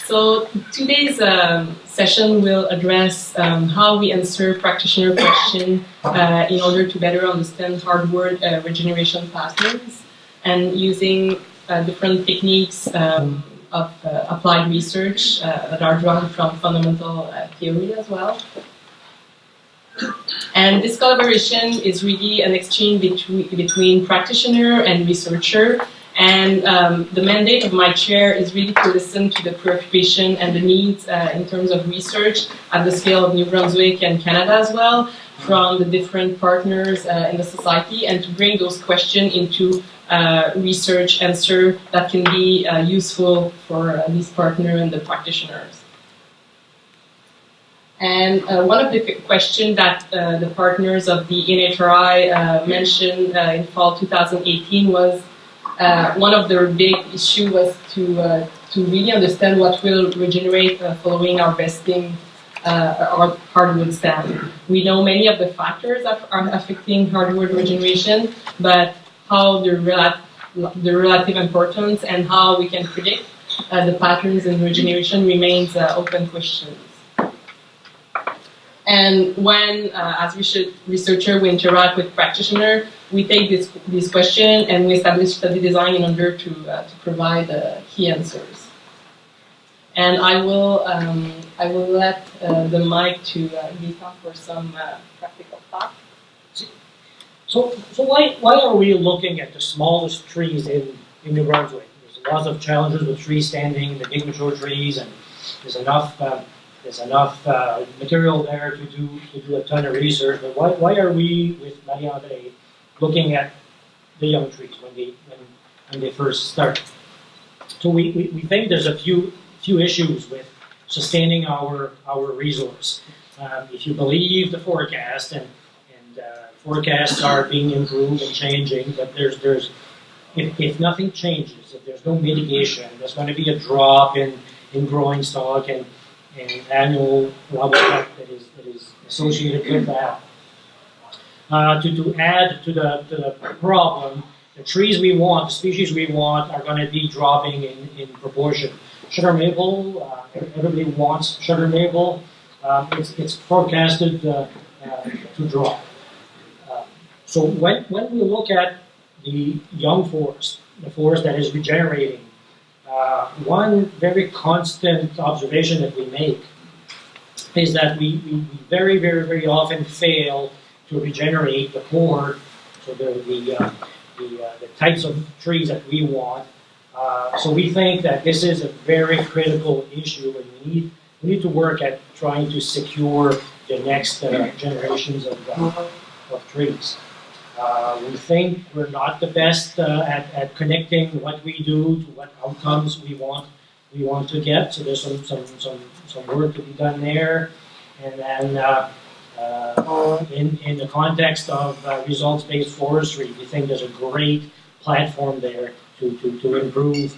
So today's session will address how we answer practitioner questions in order to better understand hardwood regeneration patterns, and using different techniques of applied research that are drawn from fundamental theory as well. And this collaboration is really an exchange between practitioner and researcher. And the mandate of my chair is really to listen to the preoccupation and the needs in terms of research at the scale of New Brunswick and Canada as well, from the different partners in the society, and to bring those questions into research answer that can be useful for these partners and the practitioners. And one of the questions that the partners of the NHRI mentioned in fall 2018 was one of their big issues was to really understand what will regenerate following our vesting our hardwood stand. We know many of the factors that are affecting hardwood regeneration, but how the relative importance and how we can predict the patterns in regeneration remains open questions. And when, as researcher, we interact with practitioner, we take this question and we establish study design in order to provide key answers. And I will let the mic to Gaetan for some practical thought. So why are we looking at the smallest trees in New Brunswick? There's lots of challenges with tree standing, the big mature trees, and there's enough material there to do a ton of research. But why are we, with Marie-Andrée, looking at the young trees when they first start? So we think there's a few issues with sustaining our resource. If you believe the forecast, and forecasts are being improved and changing, but if nothing changes, if there's no mitigation, there's going to be a drop in growing stock and annual level that is associated with that. To add to the problem, the trees we want, the species we want, are going to be dropping in proportion. Sugar maple, everybody wants sugar maple. It's forecasted to drop. So when we look at the young forest, the forest that is regenerating, one very constant observation that we make is that we very, very, very often fail to regenerate the core, so the types of trees that we want. So we think that this is a very critical issue, and we need to work at trying to secure the next generations of trees. We think we're not the best at connecting what we do to what outcomes we want to get. So there's some work to be done there. And then in the context of results-based forestry, we think there's a great platform there to improve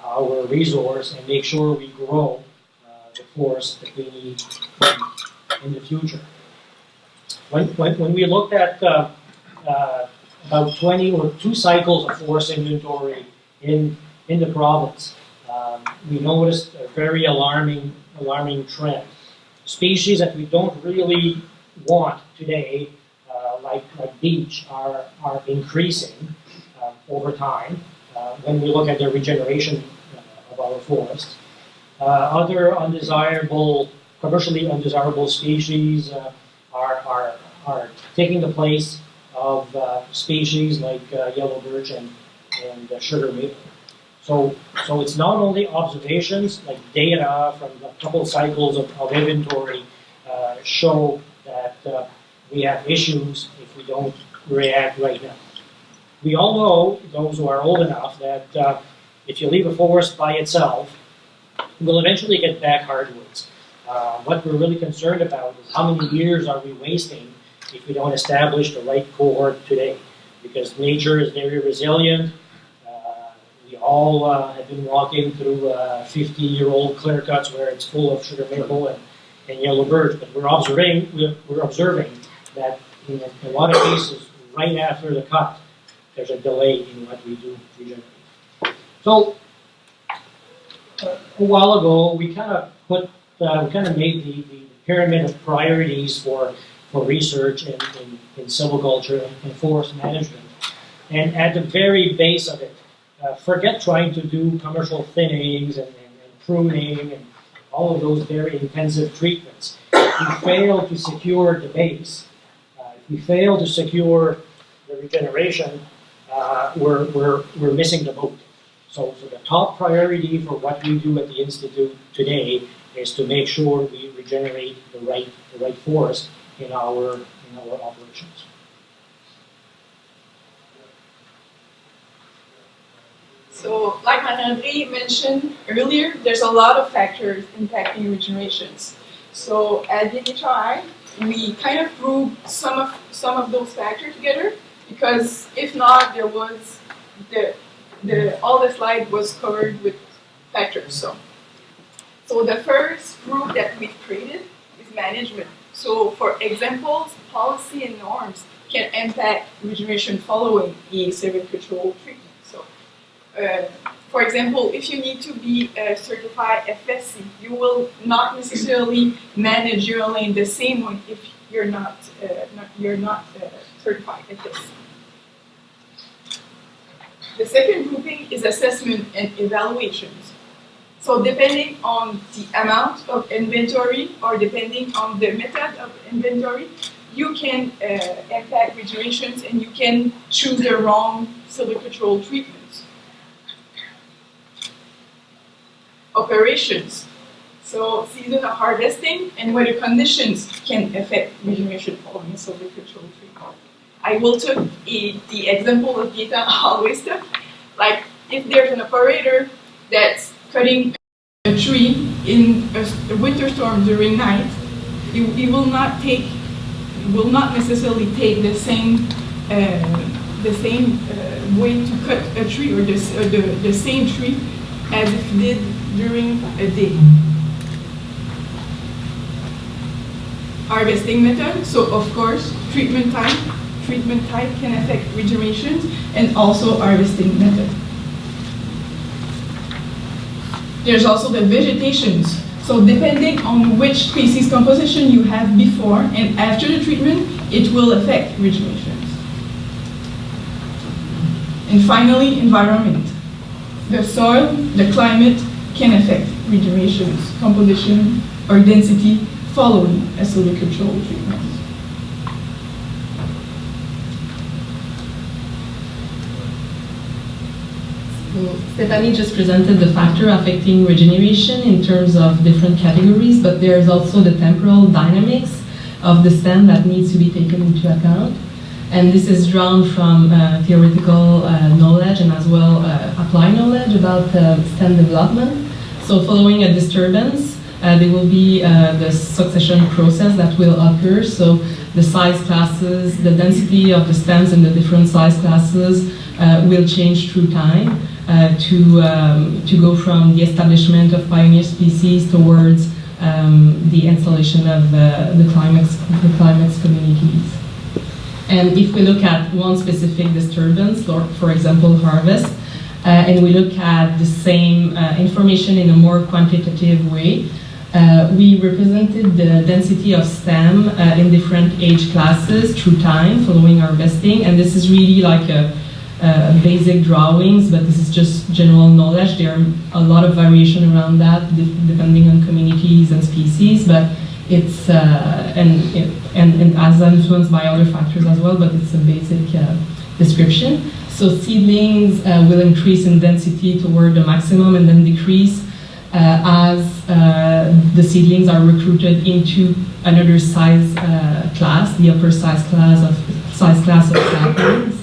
our resource and make sure we grow the forest that we need in the future. When we looked at about 20 or 2 cycles of forest inventory in the province, we noticed a very alarming trend. Species that we don't really want today, like beech, are increasing over time when we look at the regeneration of our forests. Other commercially undesirable species are taking the place of species like yellow birch and sugar maple. So it's not only observations, like data from a couple cycles of inventory show that we have issues if we don't react right now. We all know, those who are old enough, that if you leave a forest by itself, we'll eventually get back hardwoods. What we're really concerned about is how many years are we wasting if we don't establish the right cohort today, because nature is very resilient. We all have been walking through 50-year-old clear cuts where it's full of sugar maple and yellow birch, but we're observing that in a lot of cases, right after the cut, there's a delay in what we do regenerate. So a while ago, we kind of made the pyramid of priorities for research in silviculture and forest management. And at the very base of it, forget trying to do commercial thinnings and pruning and all of those very intensive treatments. If we fail to secure the base, if we fail to secure the regeneration, we're missing the boat. So the top priority for what we do at the Institute today is to make sure we regenerate the right forest in our operations. So, like Marie-Andrée mentioned earlier, there's a lot of factors impacting regenerations. So, at the NHRI, we kind of grouped some of those factors together, because if not, there was all the slide was covered with factors. So the first group that we've created is management. So, for examples, policy and norms can impact regeneration following a silvicultural treatment. So, for example, if you need to be certified FSC, you will not necessarily manage your land the same way if you're not certified FSC. The second grouping is assessment and evaluations. So depending on the amount of inventory or depending on the method of inventory, you can impact regenerations and you can choose the wrong silvicultural treatments. Operations. So season of harvesting and weather conditions can affect regeneration following silvicultural treatment. I will take the example of Gaetan always took. Like if there's an operator that's cutting a tree in a winter storm during night, it will not necessarily take the same way to cut a tree or the same tree as if it did during a day. Harvesting method, so of course treatment type can affect regenerations and also harvesting method. There's also the vegetations. So depending on which species composition you have before and after the treatment, it will affect regenerations. And finally, environment. The soil, the climate can affect regenerations, composition, or density following a silvicultural treatment. Stéphanie just presented the factor affecting regeneration in terms of different categories, but there's also the temporal dynamics of the stem that needs to be taken into account. And this is drawn from theoretical knowledge and as well applied knowledge about stem development. So following a disturbance, there will be the succession process that will occur. So the size classes, the density of the stems in the different size classes will change through time. To go from the establishment of pioneer species towards the installation of the climax communities. And if we look at one specific disturbance, or for example harvest, and we look at the same information in a more quantitative way, we represented the density of stem in different age classes through time following harvesting, and this is really like basic drawings, but this is just general knowledge. There are a lot of variation around that depending on communities and species, but it's and as influenced by other factors as well, but it's a basic description. So seedlings will increase in density toward the maximum and then decrease as the seedlings are recruited into another size class, the upper size class of saplings.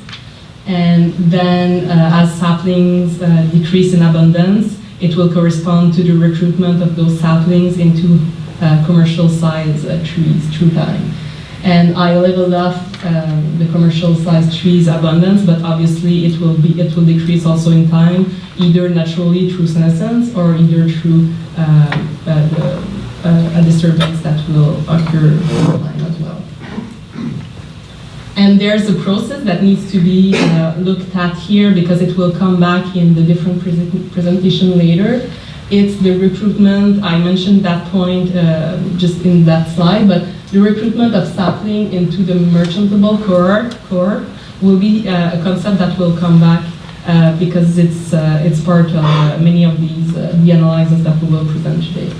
And then as saplings decrease in abundance, it will correspond to the recruitment of those saplings into commercial size trees through time. And I leveled off the commercial size trees abundance, but obviously it will decrease also in time, either naturally through senescence or either through a disturbance that will occur over time as well. And there's a process that needs to be looked at here because it will come back in the different presentation later. it's the recruitment. I mentioned that point just in that slide, but the recruitment of sapling into the merchantable cohort will be a concept that will come back because it's part of many of these the analyses that we will present today.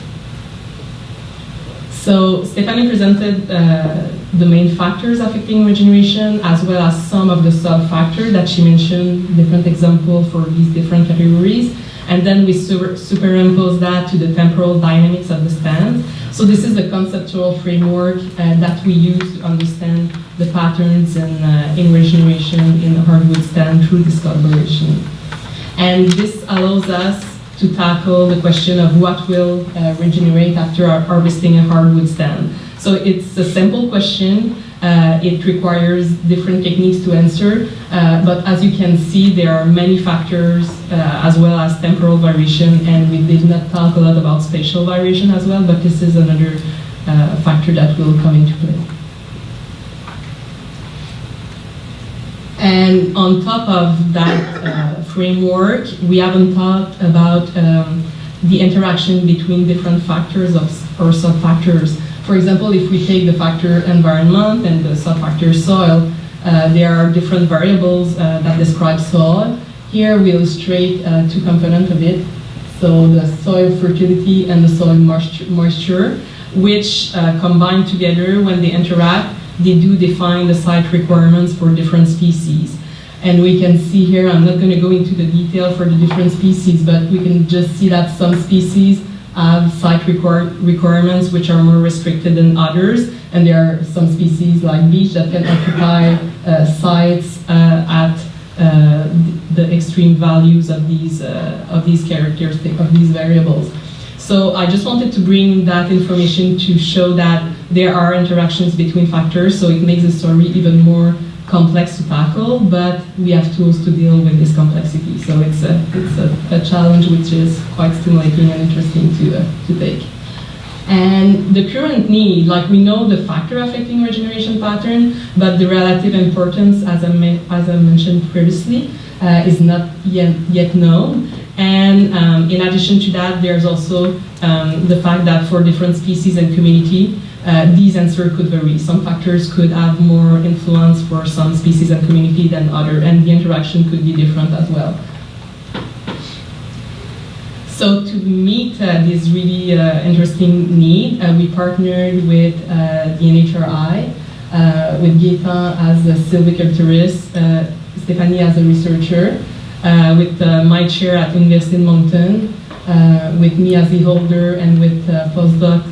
So Stéphanie presented the main factors affecting regeneration, as well as some of the sub-factors that she mentioned, different examples for these different categories. And then we superimpose that to the temporal dynamics of the stand. So this is the conceptual framework that we use to understand the patterns in regeneration in the hardwood stand through this collaboration. And this allows us to tackle the question of what will regenerate after harvesting a hardwood stand. So it's a simple question. It requires different techniques to answer, but as you can see, there are many factors as well as temporal variation, and we did not talk a lot about spatial variation as well, but this is another factor that will come into play. And on top of that framework, we haven't talked about the interaction between different factors or sub-factors. For example, if we take the factor environment and the sub-factor soil, there are different variables that describe soil. Here we illustrate two components of it. So the soil fertility and the soil moisture, which combine together when they interact. They do define the site requirements for different species. And we can see here, I'm not going to go into the detail for the different species, but we can just see that some species have site requirements which are more restricted than others. And there are some species like beech that can occupy sites at the extreme values of these characteristics, of these variables. So I just wanted to bring that information to show that there are interactions between factors, so it makes the story even more complex to tackle, but we have tools to deal with this complexity. So it's a challenge which is quite stimulating and interesting to take. And the current need, like we know the factor affecting regeneration pattern, but the relative importance, as I mentioned previously, is not yet known. And in addition to that, there's also the fact that for different species and community, these answers could vary. Some factors could have more influence for some species and community than others, and the interaction could be different as well. So to meet this really interesting need, we partnered with the NHRI, with Gaetan as a silviculturist, Stéphanie as a researcher, with my chair at Université de Moncton, with me as the holder, and with postdoc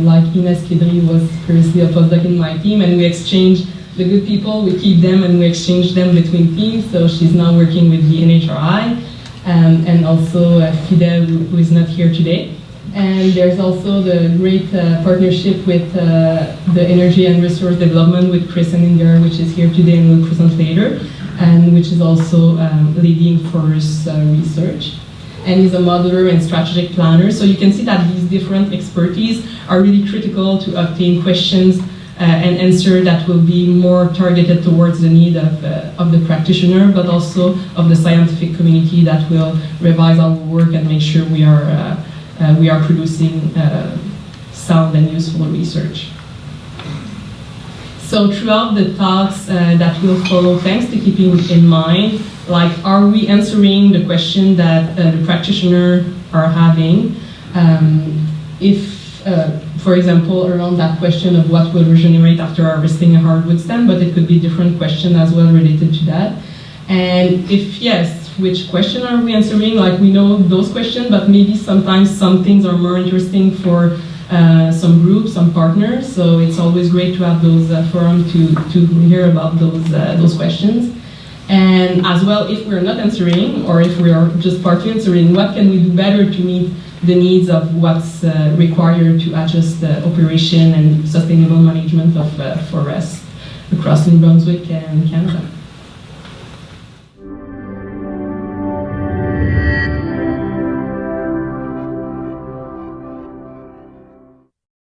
like Ines Kidri was previously a postdoc in my team, and we exchange the good people, we keep them and we exchange them between teams. So she's now working with the NHRI, and also Fidel, who is not here today. And there's also the great partnership with the Energy and Resource Development with Chris Henninger, which is here today and will present later, and which is also leading forest research. And he's a modeler and strategic planner. So you can see that these different expertise are really critical to obtain questions and answers that will be more targeted towards the need of the practitioner, but also of the scientific community that will revise our work and make sure we are producing sound and useful research. So throughout the talks that will follow, thanks to keeping in mind, like, are we answering the question that the practitioner are having? For example, around that question of what will regenerate after harvesting a hardwood stand, but it could be different question as well related to that. And if yes, which question are we answering? Like, we know those questions, but maybe sometimes some things are more interesting for some groups, some partners. So it's always great to have those forums to hear about those questions. And as well, if we're not answering, or if we are just partly answering, what can we do better to meet the needs of what's required to adjust the operation and sustainable management of forests across New Brunswick and Canada?